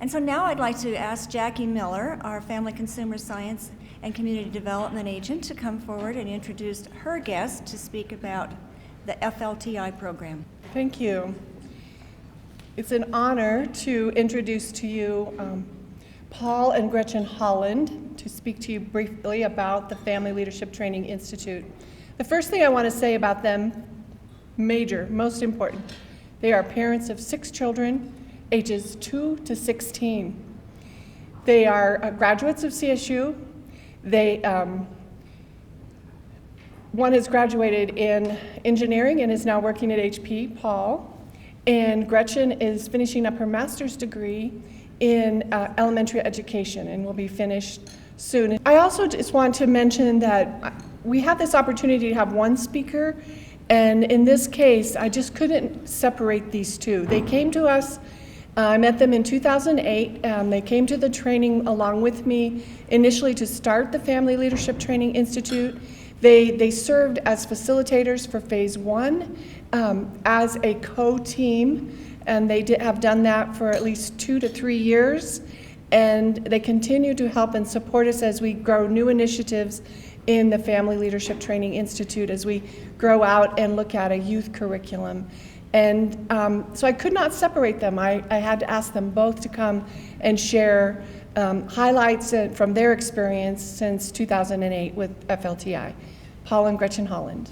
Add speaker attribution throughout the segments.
Speaker 1: And so now I'd like to ask Jacque Miller, our Family Consumer Science and Community Development Agent, to come forward and introduce her guest to speak about the FLTI program.
Speaker 2: Thank you. It's an honor to introduce to you Paul and Gretchen Holland to speak to you briefly about the Family Leadership Training Institute. The first thing I want to say about them, most important, they are parents of 6 children, ages 2 to 16. They are graduates of CSU. One has graduated in engineering and is now working at HP, Paul, and Gretchen is finishing up her master's degree in elementary education and will be finished soon. I also just want to mention that we have this opportunity to have one speaker, and in this case, I just couldn't separate these two. They came to us. I met them in 2008. They came to the training along with me initially to start the Family Leadership Training Institute. They served as facilitators for phase 1 as a co-team, and they have done that for at least 2 to 3 years. And they continue to help and support us as we grow new initiatives in the Family Leadership Training Institute, as we grow out and look at a youth curriculum. And so I could not separate them. I had to ask them both to come and share highlights from their experience since 2008 with FLTI. Paul and Gretchen Holland.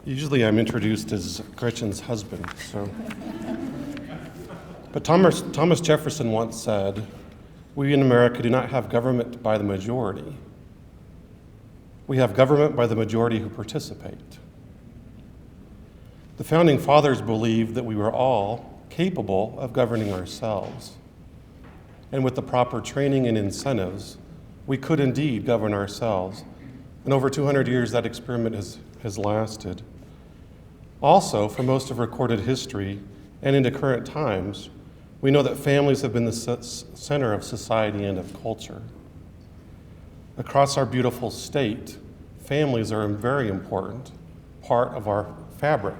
Speaker 3: Usually I'm introduced as Gretchen's husband, so. But Thomas Jefferson once said, "We in America do not have government by the majority. We have government by the majority who participate." The Founding Fathers believed that we were all capable of governing ourselves. And with the proper training and incentives, we could indeed govern ourselves. And over 200 years, that experiment has lasted. Also, for most of recorded history and into current times, we know that families have been the center of society and of culture. Across our beautiful state, families are a very important part of our fabric,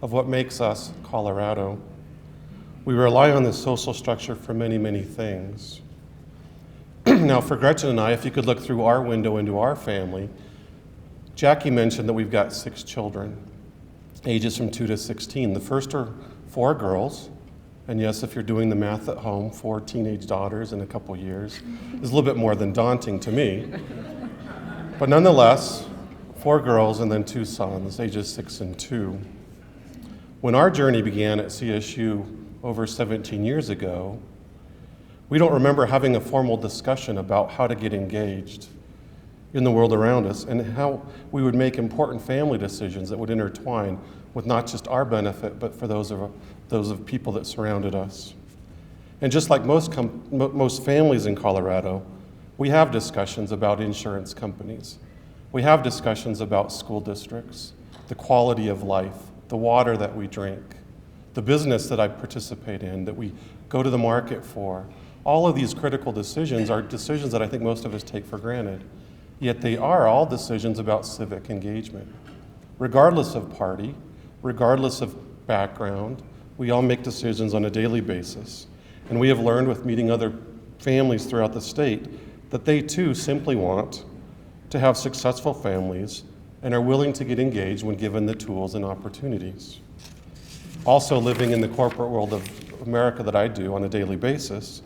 Speaker 3: of what makes us Colorado. We rely on this social structure for many, many things. Now, for Gretchen and I, if you could look through our window into our family, Jacque mentioned that we've got 6 children, ages from 2 to 16. The first are 4 girls, and yes, if you're doing the math at home, 4 teenage daughters in a couple years is a little bit more than daunting to me. But nonetheless, 4 girls and then 2 sons, ages 6 and 2. When our journey began at CSU over 17 years ago, we don't remember having a formal discussion about how to get engaged in the world around us and how we would make important family decisions that would intertwine with not just our benefit, but for those of people that surrounded us. And just like most families in Colorado, we have discussions about insurance companies. We have discussions about school districts, the quality of life, the water that we drink, the business that I participate in, that we go to the market for. All of these critical decisions are decisions that I think most of us take for granted, yet they are all decisions about civic engagement. Regardless of party, regardless of background, we all make decisions on a daily basis. And we have learned with meeting other families throughout the state that they too simply want to have successful families and are willing to get engaged when given the tools and opportunities. Also, living in the corporate world of America that I do on a daily basis,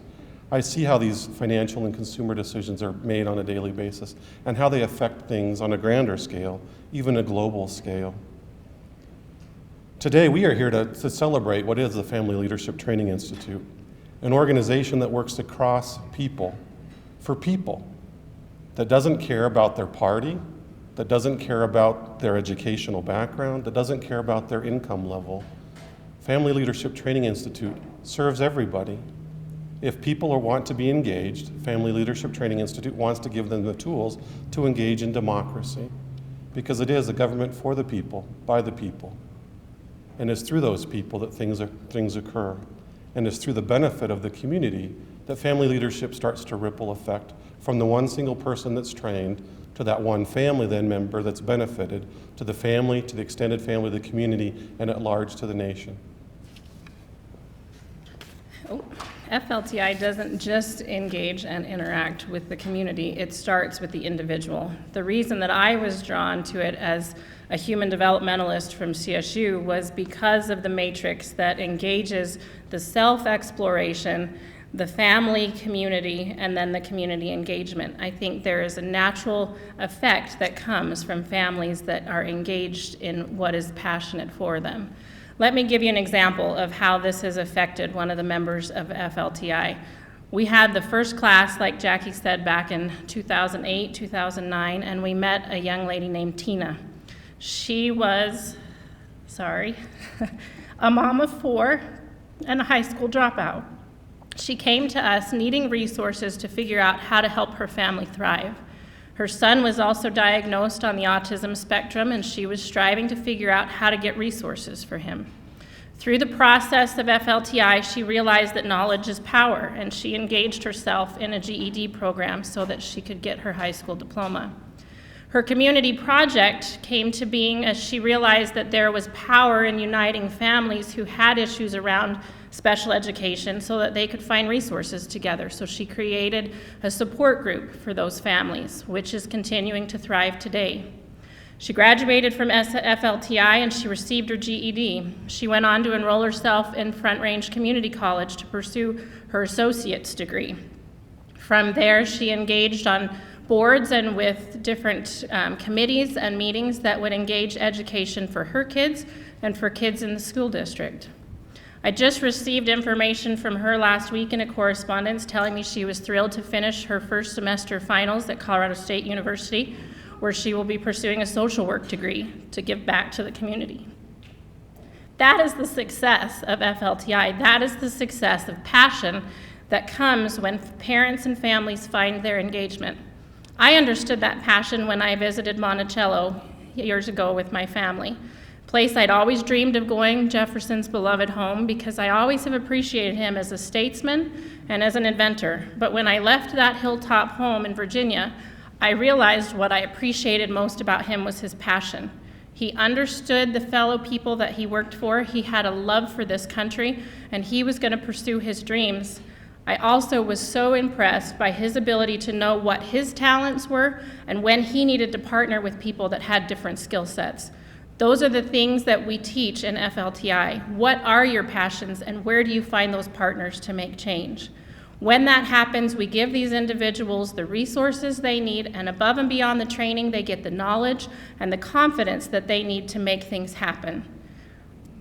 Speaker 3: I see how these financial and consumer decisions are made on a daily basis and how they affect things on a grander scale, even a global scale. Today, we are here to celebrate what is the Family Leadership Training Institute, an organization that works across people, for people, that doesn't care about their party, that doesn't care about their educational background, that doesn't care about their income level. Family Leadership Training Institute serves everybody. If people want to be engaged, Family Leadership Training Institute wants to give them the tools to engage in democracy, because it is a government for the people, by the people. And it's through those people that things occur. And it's through the benefit of the community that family leadership starts to ripple effect from the one single person that's trained to that one family then member that's benefited, to the family, to the extended family, the community, and at large to the nation.
Speaker 4: FLTI doesn't just engage and interact with the community, it starts with the individual. The reason that I was drawn to it as a human developmentalist from CSU was because of the matrix that engages the self-exploration, the family community, and then the community engagement. I think there is a natural effect that comes from families that are engaged in what is passionate for them. Let me give you an example of how this has affected one of the members of FLTI. We had the first class, like Jacque said, back in 2008, 2009, and we met a young lady named Tina. She was, a mom of 4 and a high school dropout. She came to us needing resources to figure out how to help her family thrive. Her son was also diagnosed on the autism spectrum, and she was striving to figure out how to get resources for him. Through the process of FLTI, she realized that knowledge is power, and she engaged herself in a GED program so that she could get her high school diploma. Her community project came to being as she realized that there was power in uniting families who had issues around special education so that they could find resources together. So she created a support group for those families, which is continuing to thrive today. She graduated from FLTI and she received her GED. She went on to enroll herself in Front Range Community College to pursue her associate's degree. From there, she engaged on boards and with different committees and meetings that would engage education for her kids and for kids in the school district. I just received information from her last week in a correspondence telling me she was thrilled to finish her first semester finals at Colorado State University, where she will be pursuing a social work degree to give back to the community. That is the success of FLTI. That is the success of passion that comes when parents and families find their engagement. I understood that passion when I visited Monticello years ago with my family. Place I'd always dreamed of going, Jefferson's beloved home, because I always have appreciated him as a statesman and as an inventor. But when I left that hilltop home in Virginia, I realized what I appreciated most about him was his passion. He understood the fellow people that he worked for. He had a love for this country, and he was going to pursue his dreams. I also was so impressed by his ability to know what his talents were and when he needed to partner with people that had different skill sets. Those are the things that we teach in FLTI. What are your passions and where do you find those partners to make change? When that happens, we give these individuals the resources they need, and above and beyond the training, they get the knowledge and the confidence that they need to make things happen.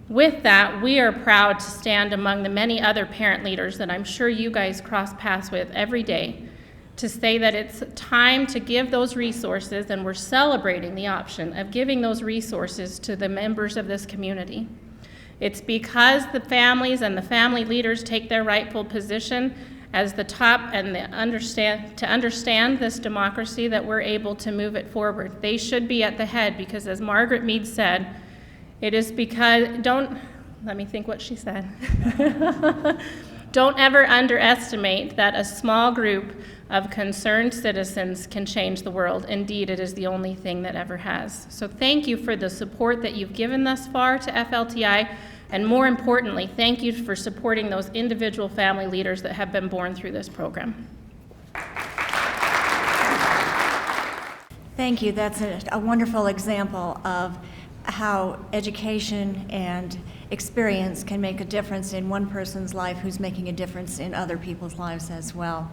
Speaker 4: With that, we are proud to stand among the many other parent leaders that I'm sure you guys cross paths with every day to say that it's time to give those resources, and we're celebrating the option of giving those resources to the members of this community. It's because the families and the family leaders take their rightful position as the top and to understand this democracy that we're able to move it forward. They should be at the head because, as Margaret Mead said, it is because, let me think what she said. Don't ever underestimate that a small group of concerned citizens can change the world. Indeed, it is the only thing that ever has. So thank you for the support that you've given thus far to FLTI, and more importantly, thank you for supporting those individual family leaders that have been born through this program.
Speaker 1: Thank you. That's a wonderful example of how education and experience can make a difference in one person's life who's making a difference in other people's lives as well.